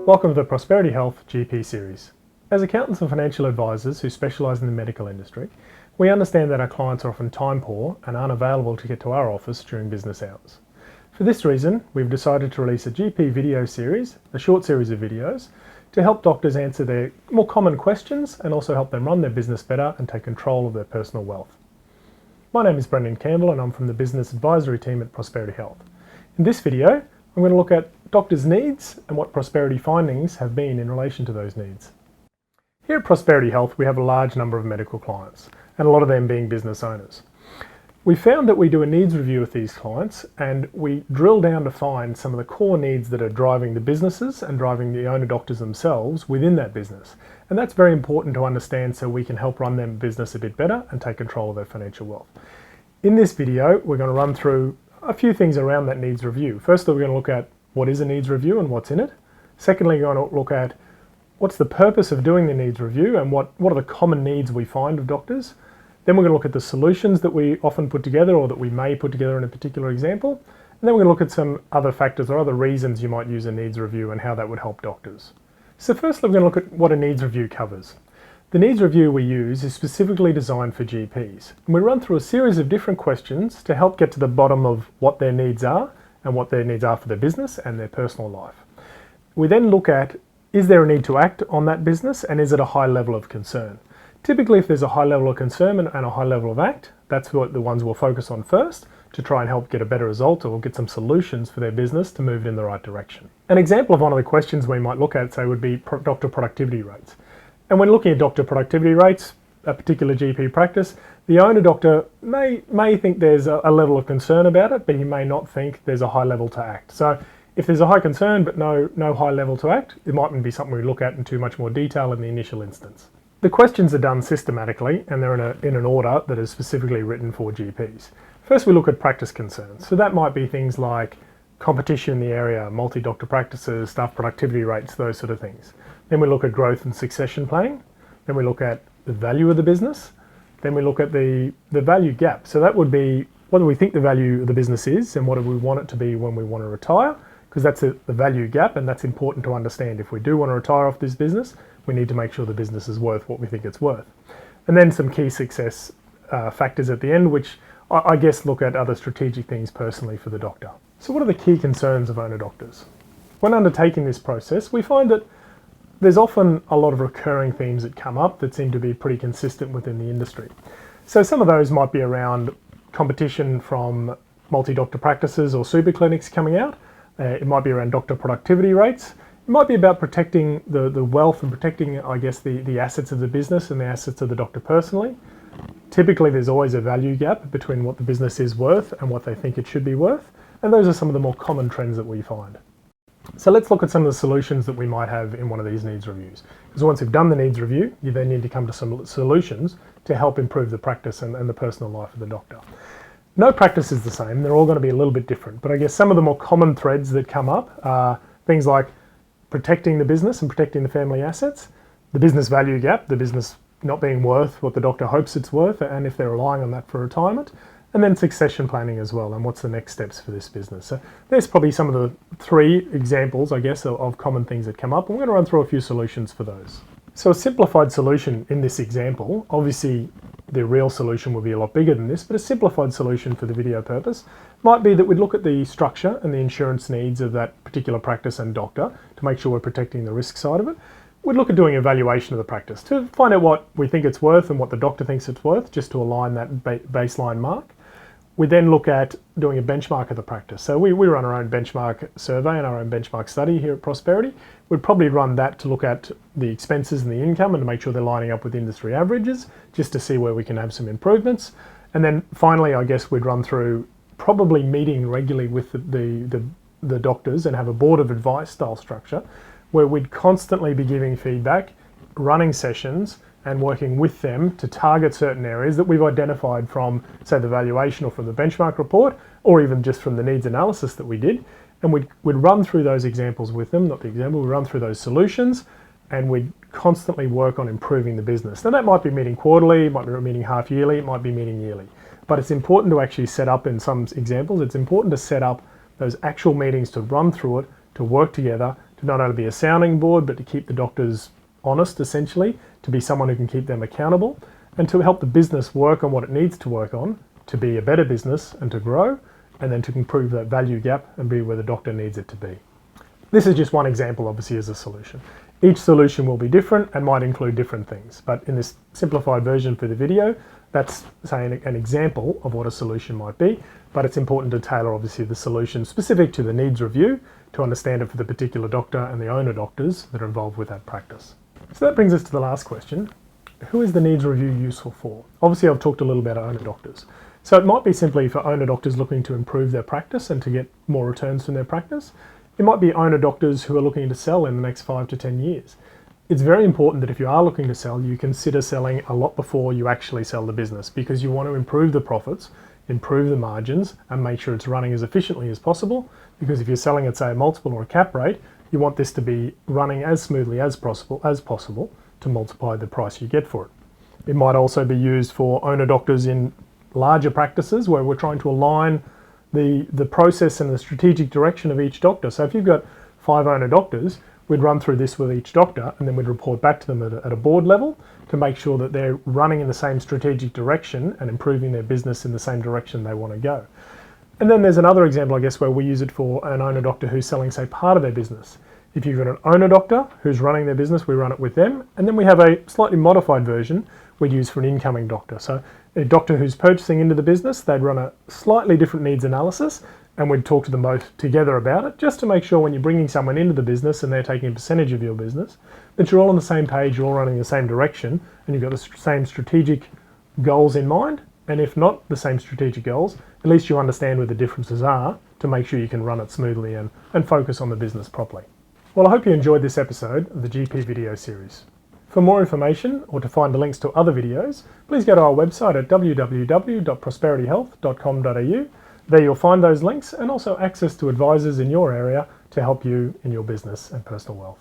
Welcome to the Prosperity Health GP series. As accountants and financial advisors who specialise in the medical industry, we understand that our clients are often time poor and aren't available to get to our office during business hours. For this reason, we've decided to release a GP video series, a short series of videos, to help doctors answer their more common questions and also help them run their business better and take control of their personal wealth. My name is Brendan Campbell and I'm from the business advisory team at Prosperity Health. In this video, I'm going to look at doctors' needs and what Prosperity findings have been in relation to those needs. Here at Prosperity Health, we have a large number of medical clients, and a lot of them being business owners. We found that we do a needs review with these clients and we drill down to find some of the core needs that are driving the businesses and driving the owner doctors themselves within that business. And that's very important to understand so we can help run their business a bit better and take control of their financial wealth. In this video, we're going to run through a few things around that needs review. Firstly, we're going to look at what is a needs review and what's in it. Secondly, we're going to look at what's the purpose of doing the needs review and what are the common needs we find of doctors. Then we're going to look at the solutions that we often put together or that we may put together in a particular example. And then we're going to look at some other factors or other reasons you might use a needs review and how that would help doctors. So firstly, we're going to look at what a needs review covers. The needs review we use is specifically designed for GPs. And we run through a series of different questions to help get to the bottom of what their needs are and what their needs are for their business and their personal life. We then look at, is there a need to act on that business and is it a high level of concern? Typically, if there's a high level of concern and a high level of act, that's what the ones we'll focus on first to try and help get a better result or get some solutions for their business to move it in the right direction. An example of one of the questions we might look at, say, would be doctor productivity rates. And when looking at doctor productivity rates, a particular GP practice, the owner doctor may think there's a level of concern about it, but he may not think there's a high level to act. So if there's a high concern but no high level to act, it mightn't be something we look at in too much more detail in the initial instance. The questions are done systematically and they're in an order that is specifically written for GPs. First we look at practice concerns. So that might be things like competition in the area, multi-doctor practices, staff productivity rates, those sort of things. Then we look at growth and succession planning. Then we look at the value of the business. Then we look at the value gap. So that would be what do we think the value of the business is and what do we want it to be when we want to retire, because that's the value gap and that's important to understand. If we do want to retire off this business, we need to make sure the business is worth what we think it's worth. And then some key success factors at the end, which I guess look at other strategic things personally for the doctor. So what are the key concerns of owner doctors? When undertaking this process, we find that there's often a lot of recurring themes that come up that seem to be pretty consistent within the industry. So some of those might be around competition from multi-doctor practices or super clinics coming out. It might be around doctor productivity rates. It might be about protecting the wealth and protecting, I guess, the assets of the business and the assets of the doctor personally. Typically, there's always a value gap between what the business is worth and what they think it should be worth. And those are some of the more common trends that we find. So let's look at some of the solutions that we might have in one of these needs reviews. Because once you've done the needs review, you then need to come to some solutions to help improve the practice and the personal life of the doctor. No practice is the same. They're all going to be a little bit different. But I guess some of the more common threads that come up are things like protecting the business and protecting the family assets, the business value gap, the business not being worth what the doctor hopes it's worth, and if they're relying on that for retirement, and then succession planning as well, and what's the next steps for this business. So there's probably some of the three examples, I guess, of common things that come up, and we're going to run through a few solutions for those. So a simplified solution in this example, obviously the real solution will be a lot bigger than this, but a simplified solution for the video purpose might be that we'd look at the structure and the insurance needs of that particular practice and doctor to make sure we're protecting the risk side of it. We'd look at doing a valuation of the practice to find out what we think it's worth and what the doctor thinks it's worth, just to align that baseline mark. We then look at doing a benchmark of the practice. So we run our own benchmark survey and our own benchmark study here at Prosperity. We'd probably run that to look at the expenses and the income and to make sure they're lining up with industry averages, just to see where we can have some improvements. And then finally, I guess we'd run through probably meeting regularly with the doctors and have a board of advice style structure where we'd constantly be giving feedback, running sessions, and working with them to target certain areas that we've identified from, say, the valuation or from the benchmark report, or even just from the needs analysis that we did. And we'd run through those examples with them, not the example, we'd run through those solutions, and we'd constantly work on improving the business. Now that might be meeting quarterly, it might be meeting half yearly, it might be meeting yearly. But it's important to actually set up, in some examples, it's important to set up those actual meetings to run through it, to work together, to not only be a sounding board, but to keep the doctors honest, essentially, to be someone who can keep them accountable, and to help the business work on what it needs to work on, to be a better business and to grow, and then to improve that value gap and be where the doctor needs it to be. This is just one example, obviously, as a solution. Each solution will be different and might include different things, but in this simplified version for the video, that's saying an example of what a solution might be, but it's important to tailor, obviously, the solution specific to the needs review to understand it for the particular doctor and the owner doctors that are involved with that practice. So that brings us to the last question. Who is the needs review useful for? Obviously, I've talked a little about owner doctors. So it might be simply for owner doctors looking to improve their practice and to get more returns from their practice. It might be owner doctors who are looking to sell in the next 5 to 10 years. It's very important that if you are looking to sell, you consider selling a lot before you actually sell the business, because you want to improve the profits, improve the margins, and make sure it's running as efficiently as possible. Because if you're selling at, say, a multiple or a cap rate, you want this to be running as smoothly as possible to multiply the price you get for it. It might also be used for owner doctors in larger practices where we're trying to align the process and the strategic direction of each doctor. So if you've got 5 owner doctors, we'd run through this with each doctor and then we'd report back to them at a board level to make sure that they're running in the same strategic direction and improving their business in the same direction they want to go. And then there's another example, I guess, where we use it for an owner doctor who's selling, say, part of their business. If you've got an owner doctor who's running their business, we run it with them. And then we have a slightly modified version we'd use for an incoming doctor. So a doctor who's purchasing into the business, they'd run a slightly different needs analysis, and we'd talk to them both together about it, just to make sure when you're bringing someone into the business and they're taking a percentage of your business, that you're all on the same page, you're all running in the same direction, and you've got the same strategic goals in mind. And if not the same strategic goals, at least you understand where the differences are to make sure you can run it smoothly and focus on the business properly. Well, I hope you enjoyed this episode of the GP video series. For more information or to find the links to other videos, please go to our website at www.prosperityhealth.com.au. There you'll find those links and also access to advisors in your area to help you in your business and personal wealth.